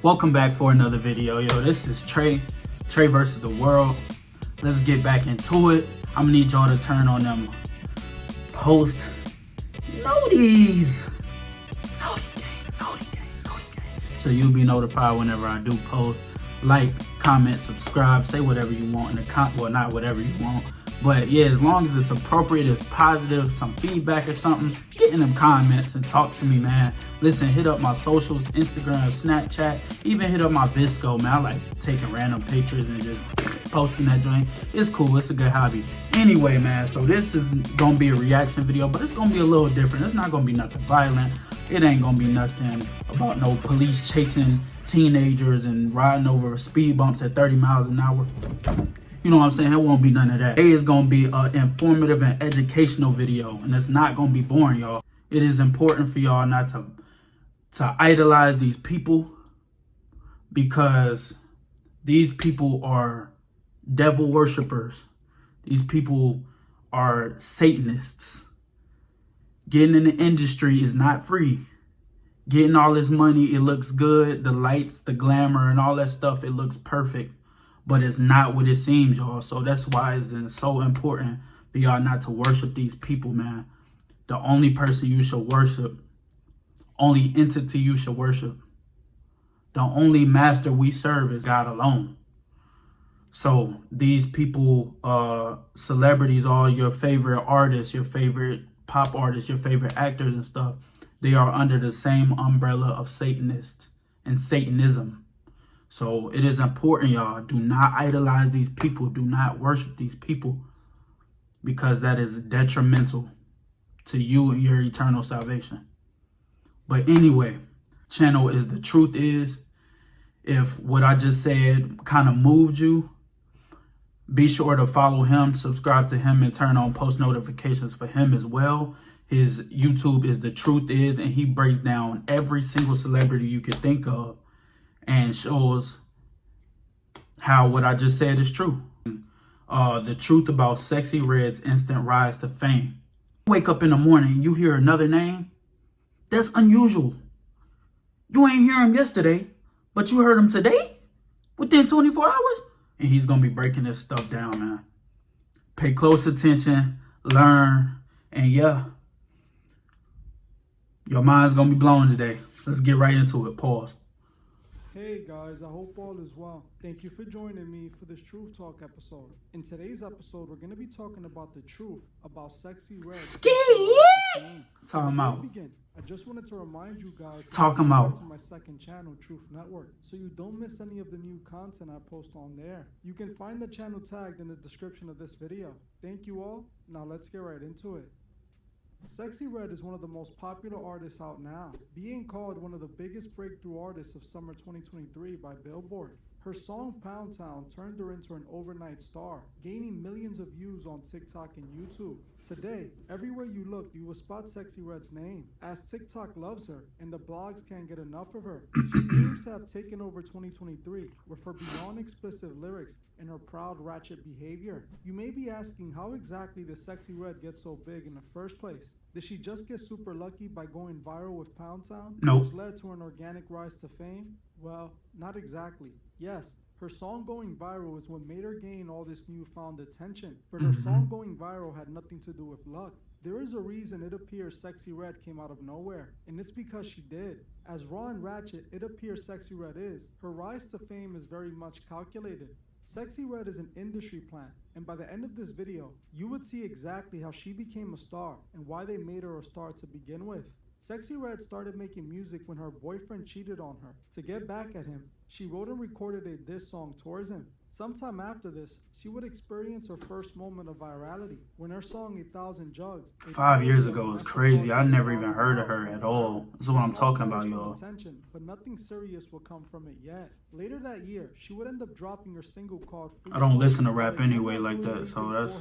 Welcome back for another video. Yo, this is Trey versus the world. Let's get back into it. I'm gonna need y'all to turn on them post noties. Noti gang. So you'll be notified whenever I do post. Like, comment, subscribe, say whatever you want in the well, not whatever you want, but yeah, as long as it's appropriate, it's positive, some feedback or something, get in them comments and talk to me, man. Listen, hit up my socials, Instagram, Snapchat, even hit up my Visco, man. I like taking random pictures and just posting that joint. It's cool, it's a good hobby. Anyway, man, so this is gonna be a reaction video, but it's gonna be a little different. It's not gonna be nothing violent. It ain't gonna be nothing about no police chasing teenagers and riding over speed bumps at 30 miles an hour. You know what I'm saying? It won't be none of that. Today is gonna be an informative and educational video, and it's not gonna be boring, y'all. It is important for y'all not to idolize these people, because these people are devil worshipers. These people are Satanists. Getting in the industry is not free. Getting all this money, it looks good. The lights, the glamour, and all that stuff, it looks perfect. But it's not what it seems, y'all. So that's why it's so important for y'all not to worship these people, man. The only person you should worship, only entity you should worship, the only master we serve is God alone. So these people, celebrities, all your favorite artists, your favorite pop artists, your favorite actors and stuff, they are under the same umbrella of Satanists and Satanism. So it is important, y'all. Do not idolize these people. Do not worship these people, because that is detrimental to you and your eternal salvation. But anyway, channel is The Truth Is. If what I just said kind of moved you, be sure to follow him, subscribe to him, and turn on post notifications for him as well. His YouTube is The Truth Is, and he breaks down every single celebrity you could think of and shows how what I just said is true. The truth about Sexyy Red's instant rise to fame. Wake up in the morning and you hear another name. That's unusual. You ain't hear him yesterday, but you heard him today within 24 hours. And he's going to be breaking this stuff down, man. Pay close attention, learn, and yeah, your mind's going to be blown today. Let's get right into it. Pause. Hey guys, I hope all is well. Thank you for joining me for this Truth Talk episode. In today's episode, we're going to be talking about the truth about Sexyy Red. Skeet! Talking about. I just wanted to remind you guys to talking about to my second channel, Truth Network, so you don't miss any of the new content I post on there. You can find the channel tagged in the description of this video. Thank you all. Now let's get right into it. Sexyy Red is one of the most popular artists out now, being called one of the biggest breakthrough artists of summer 2023 by Billboard. Her song Pound Town turned her into an overnight star, gaining millions of views on TikTok and YouTube. Today, everywhere you look, you will spot Sexyy Red's name, as TikTok loves her and the blogs can't get enough of her. She seems to have taken over 2023 with her beyond explicit lyrics and her proud ratchet behavior. You may be asking how exactly did Sexyy Red get so big in the first place? Did she just get super lucky by going viral with Pound Town, Nope. which led to an organic rise to fame? Well, not exactly. Yes, her song going viral is what made her gain all this newfound attention, but her song going viral had nothing to do with luck. There is a reason it appears Sexyy Red came out of nowhere, and it's because she did. As raw and ratchet it appears Sexyy Red is, her rise to fame is very much calculated. Sexyy Red is an industry plant, and by the end of this video, you would see exactly how she became a star and why they made her a star to begin with. Sexyy Red started making music when her boyfriend cheated on her. To get back at him, she wrote and recorded a diss song towards him. Sometime after this, she would experience her first moment of virality when her song 1,000 Jugs. 5 years ago was crazy. I never even heard of her at all. This is what I'm talking about, y'all. But nothing serious will come from it yet. Later that year, she would end up dropping her single called Free. I don't listen to rap anyway like that, so that's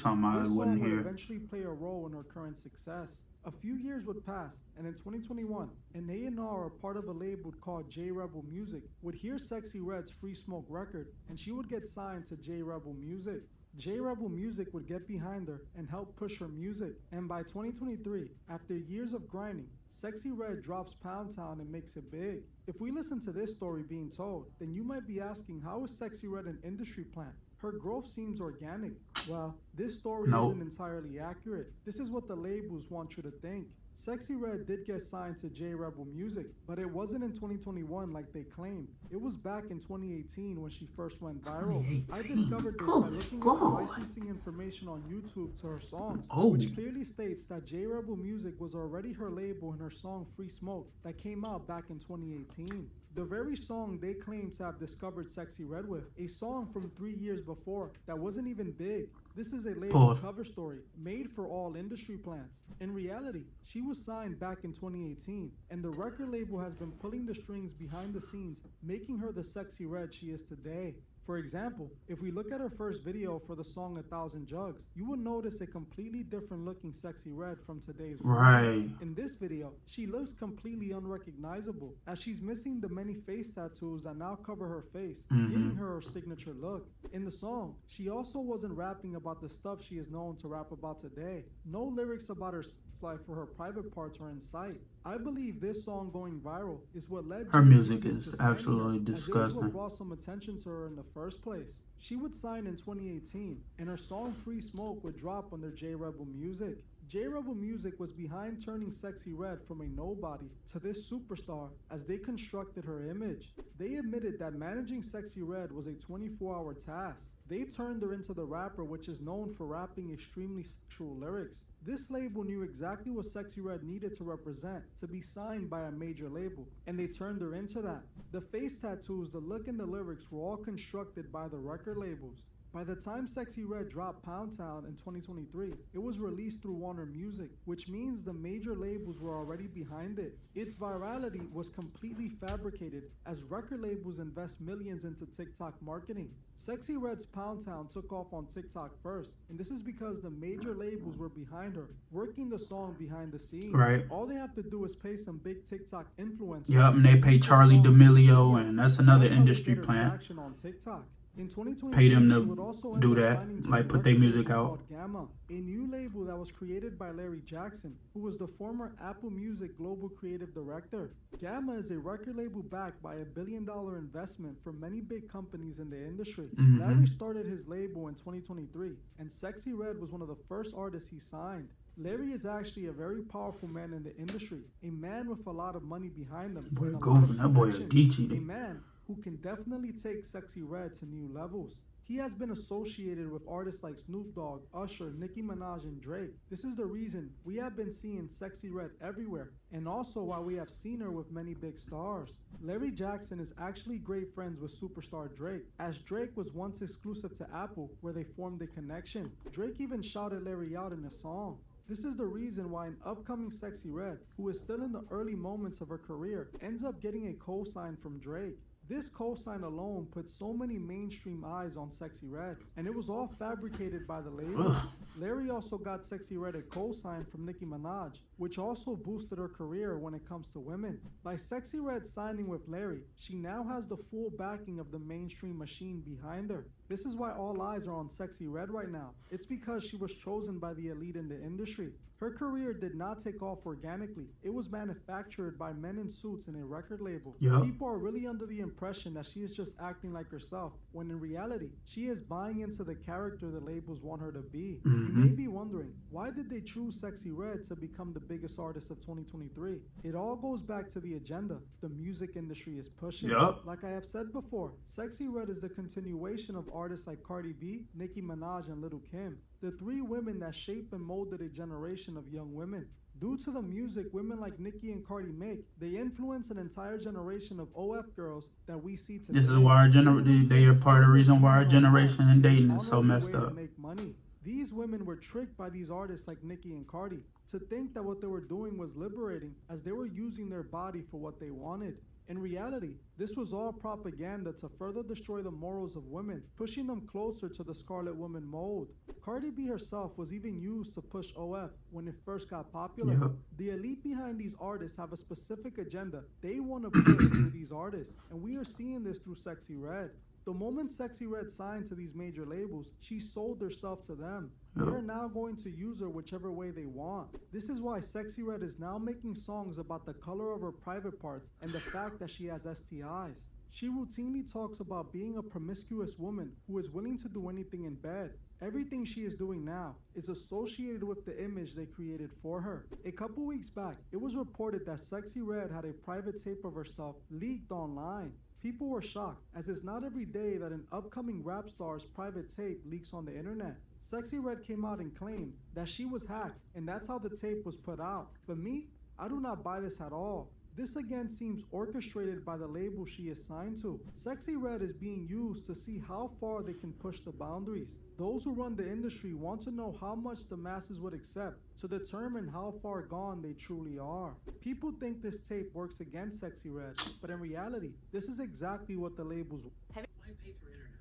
something I wouldn't hear. Eventually play a role in her current success. A few years would pass, and in 2021, an A&R, a part of a label called J Rebel Music, would hear Sexyy Red's Free Smoke record, and she would get signed to J Rebel Music. J Rebel Music would get behind her and help push her music. And by 2023, after years of grinding, Sexyy Red drops Pound Town and makes it big. If we listen to this story being told, then you might be asking, how is Sexyy Red an industry plant? Her growth seems organic. Well, this story isn't entirely accurate. This is what the labels want you to think. Sexyy Red did get signed to J Rebel Music, but it wasn't in 2021 like they claimed. It was back in 2018 when she first went viral. I discovered this by looking at the licensing information on YouTube to her songs, which clearly states that J Rebel Music was already her label in her song Free Smoke that came out back in 2018. The very song they claim to have discovered Sexyy Red with, a song from 3 years before that wasn't even big. This is a label cover story made for all industry plants. In reality, she was signed back in 2018, and the record label has been pulling the strings behind the scenes, making her the Sexyy Red she is today. For example, if we look at her first video for the song 1,000 Jugs, you will notice a completely different looking Sexyy Red from today's version. In this video, she looks completely unrecognizable as she's missing the many face tattoos that now cover her face, giving her her signature look. In the song, she also wasn't rapping about the stuff she is known to rap about today. No lyrics about her sex life or her private parts are in sight. I believe this song going viral is what led her music is absolutely disgusting. As it was what brought some attention to her in the first place. She would sign in 2018, and her song Free Smoke would drop under J Rebel Music. J Rebel Music was behind turning Sexyy Red from a nobody to this superstar as they constructed her image. They admitted that managing Sexyy Red was a 24-hour task. They turned her into the rapper which is known for rapping extremely sexual lyrics. This label knew exactly what Sexyy Red needed to represent to be signed by a major label, and they turned her into that. The face tattoos, the look, and the lyrics were all constructed by the record labels. By the time Sexyy Red dropped Pound Town in 2023, it was released through Warner Music, which means the major labels were already behind it. Its virality was completely fabricated as record labels invest millions into TikTok marketing. Sexyy Red's Pound Town took off on TikTok first, and this is because the major labels were behind her, working the song behind the scenes. All they have to do is pay some big TikTok influencers. And they pay Charlie D'Amelio, and that's another industry plant. On TikTok. In 2020, pay them to do that, like put their music out. Gamma, a new label that was created by Larry Jackson, who was the former Apple Music Global Creative Director. Gamma is a record label backed by $1 billion investment from many big companies in the industry. Larry started his label in 2023, and Sexyy Red was one of the first artists he signed. Larry is actually a very powerful man in the industry, a man with a lot of money behind him. That boy a Geechee. A man who can definitely take Sexyy Red to new levels. He has been associated with artists like Snoop Dogg, Usher, Nicki Minaj, and Drake. This is the reason we have been seeing Sexyy Red everywhere, and also why we have seen her with many big stars. Larry Jackson is actually great friends with superstar Drake, as Drake was once exclusive to Apple, where they formed a connection. Drake even shouted Larry out in a song. This is the reason why an upcoming Sexyy Red, who is still in the early moments of her career, ends up getting a co-sign from Drake. This cosign alone put so many mainstream eyes on Sexyy Red, and it was all fabricated by the label. Larry also got Sexyy Red a cosign from Nicki Minaj, which also boosted her career when it comes to women. By Sexyy Red signing with Larry, she now has the full backing of the mainstream machine behind her. This is why all eyes are on Sexyy Red right now. It's because she was chosen by the elite in the industry. Her career did not take off organically. It was manufactured by men in suits in a record label. People are really under the impression that she is just acting like herself, when in reality, she is buying into the character the labels want her to be. You may be wondering, why did they choose Sexyy Red to become the biggest artist of 2023? It all goes back to the agenda the music industry is pushing. Like I have said before, Sexyy Red is the continuation of artists like Cardi B, Nicki Minaj, and Lil' Kim. The three women that shaped and molded a generation of young women. Due to the music women like Nicki and Cardi make, they influence an entire generation of OF girls that we see today. This is why they are part of the reason why our generation in Dayton is so messed up. Make money. These women were tricked by these artists like Nicki and Cardi to think that what they were doing was liberating, as they were using their body for what they wanted. In reality, this was all propaganda to further destroy the morals of women, pushing them closer to the Scarlet Woman mold. Cardi B herself was even used to push OF when it first got popular. The elite behind these artists have a specific agenda they want to push through these artists, and we are seeing this through Sexyy Red. The moment Sexyy Red signed to these major labels, she sold herself to them. Yep. They're now going to use her whichever way they want. This is why Sexyy Red is now making songs about the color of her private parts and the fact that she has STIs. She routinely talks about being a promiscuous woman who is willing to do anything in bed. Everything she is doing now is associated with the image they created for her. A couple weeks back, it was reported that Sexyy Red had a private tape of herself leaked online. People were shocked, as it's not every day that an upcoming rap star's private tape leaks on the internet. Sexyy Red came out and claimed that she was hacked, and that's how the tape was put out. But me, I do not buy this at all. This again seems orchestrated by the label she is signed to. Sexyy Red is being used to see how far they can push the boundaries. Those who run the industry want to know how much the masses would accept to determine how far gone they truly are. People think this tape works against Sexyy Red, but in reality, this is exactly what the labels want. Why pay for internet?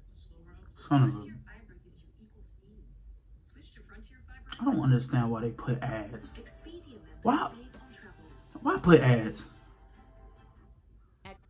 Son of a... Frontier Fiber gives you equal speeds. Switch to Frontier Fiber. I don't understand why they put ads. Expedia members Why? save on travel. Why put ads?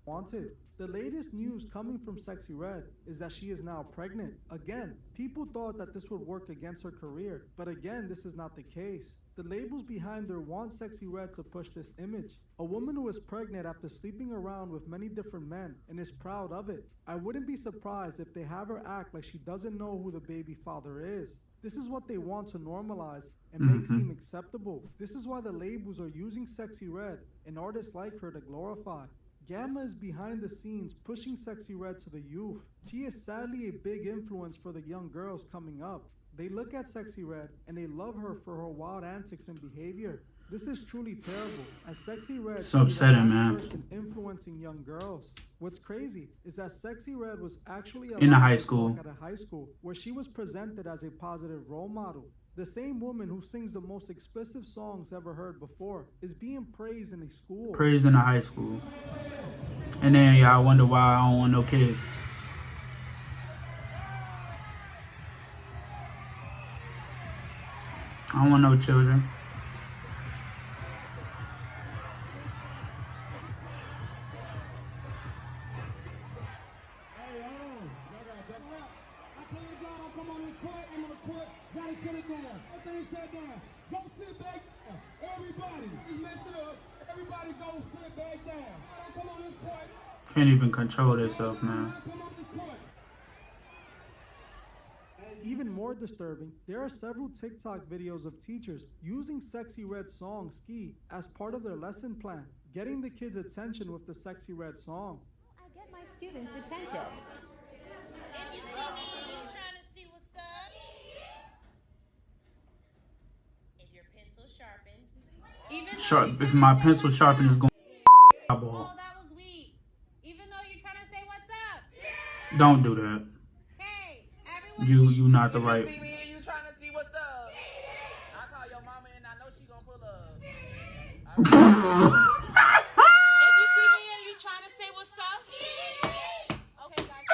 Wanted. The latest news coming from Sexyy Red is that she is now pregnant. Again, people thought that this would work against her career, but again, this is not the case. The labels behind her want Sexyy Red to push this image. A woman who is pregnant after sleeping around with many different men and is proud of it. I wouldn't be surprised if they have her act like she doesn't know who the baby father is. This is what they want to normalize and make seem acceptable. This is why the labels are using Sexyy Red and artists like her to glorify. Gamma is behind the scenes pushing Sexyy Red to the youth. She is sadly a big influence for the young girls coming up. They look at Sexyy Red and they love her for her wild antics and behavior. This is truly terrible, as Sexyy Red So upsetting, is the man. person influencing young girls. What's crazy is that Sexyy Red was actually In the high allowed to school. talk at a high school where she was presented as a positive role model. The same woman who sings the most explicit songs ever heard before is being praised in a school. Praised in the high school. And then y'all wonder why I don't want no kids. I don't want no children. Go sit back down. Everybody, just mess it up. Everybody go sit back down. Come on this court. Can't even control themselves, man. Come on this court. Even more disturbing, there are several TikTok videos of teachers using Sexyy Red song Ski as part of their lesson plan, getting the kids' attention with the Sexyy Red song. I get my students' attention. If you see me trying to see what's up, if your pencil sharpened, even though Sharp. you're If trying my to say pencil what's sharpen up, is going oh, ball. that was weak. Even though you're trying to say what's up, Don't do that. hey, everyone. You not the See right. me and you trying to see what's up. I call your mama and I know she gonna pull up. If you see me and you trying to say what's up, okay, guys.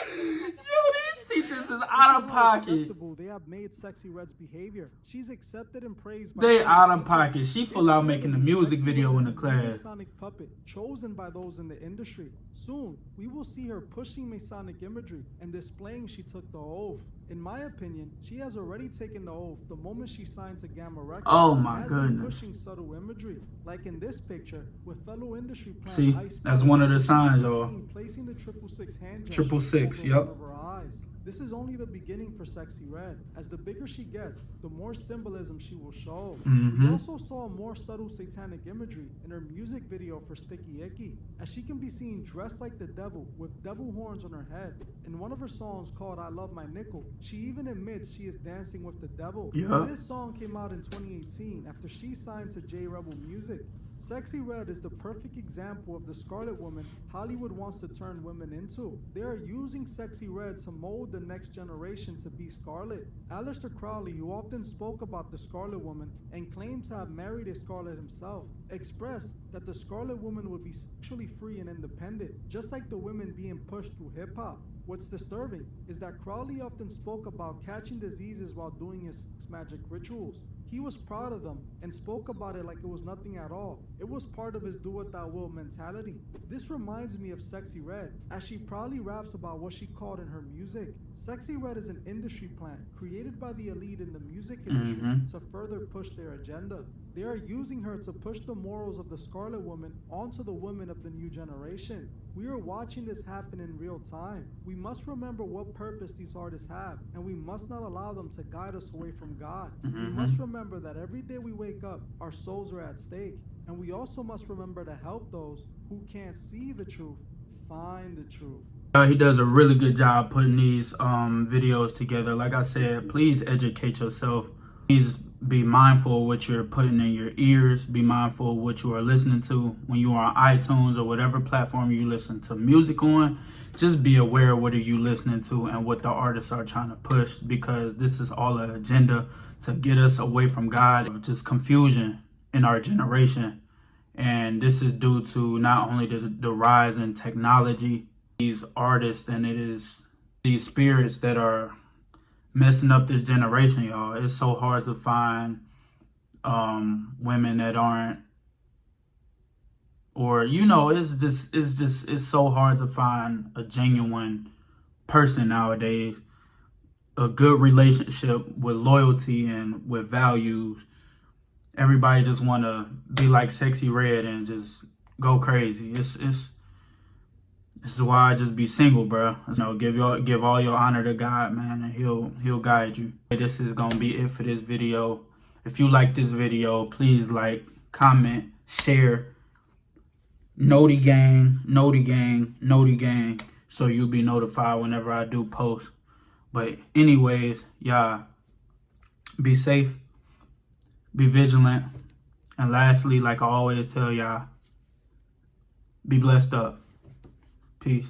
Yo, these teachers is out of pocket. Acceptable they have made Sexyy Red's behavior. She's accepted and praised by They other out of teachers. pocket. She full out making a music video in the class. Masonic puppet chosen by those in the industry. Soon, we will see her pushing Masonic imagery and displaying she took the oath. In my opinion, she has already taken the oath the moment she signed to Gamma Records. Oh my and has been goodness. pushing subtle imagery, like in this picture with fellow industry plant See, Ice that's Spice, one of the signs, seen y'all. placing the 666 hand gesture 666, over yep. one of her eyes. This is only the beginning for Sexyy Red. As the bigger she gets, the more symbolism she will show. We also saw more subtle satanic imagery in her music video for Sticky Icky, as she can be seen dressed like the devil with devil horns on her head. In one of her songs called I Love My Nickel, she even admits she is dancing with the devil. Yeah. This song came out in 2018 after she signed to J Rebel Music. Sexyy Red is the perfect example of the Scarlet Woman Hollywood wants to turn women into. They are using Sexyy Red to mold the next generation to be Scarlet. Aleister Crowley, who often spoke about the Scarlet Woman and claimed to have married a Scarlet himself, expressed that the Scarlet Woman would be sexually free and independent, just like the women being pushed through hip-hop. What's disturbing is that Crowley often spoke about catching diseases while doing his sex magic rituals. he was proud of them and spoke about it like it was nothing at all. It was part of his do what thou will mentality. This reminds me of Sexyy Red, as she proudly raps about what she called in her music. Sexyy Red is an industry plant created by the elite in the music industry to further push their agenda. They are using her to push the morals of the Scarlet Woman onto the women of the new generation. We are watching this happen in real time. We must remember what purpose these artists have, and we must not allow them to guide us away from God. We must remember that every day we wake up, our souls are at stake. And we also must remember to help those who can't see the truth find the truth. He does a really good job putting these videos together. Like I said, please educate yourself. Please be mindful of what you're putting in your ears. Be mindful of what you are listening to when you are on iTunes or whatever platform you listen to music on. Just be aware of what are you listening to and what the artists are trying to push, because this is all an agenda to get us away from God. Just confusion in our generation. And this is due to not only the rise in technology, these artists, and it is these spirits that are messing up this generation, y'all. It's so hard to find women that aren't, or it's so hard to find a genuine person nowadays, a good relationship with loyalty and with values. Everybody just want to be like Sexyy Red and just go crazy. This is why I just be single, bro. You know, give all your honor to God, man, and He'll guide you. This is gonna be it for this video. If you like this video, please like, comment, share. Noti gang, so you'll be notified whenever I do post. But anyways, y'all, be safe, be vigilant, and lastly, like I always tell y'all, be blessed up. Peace.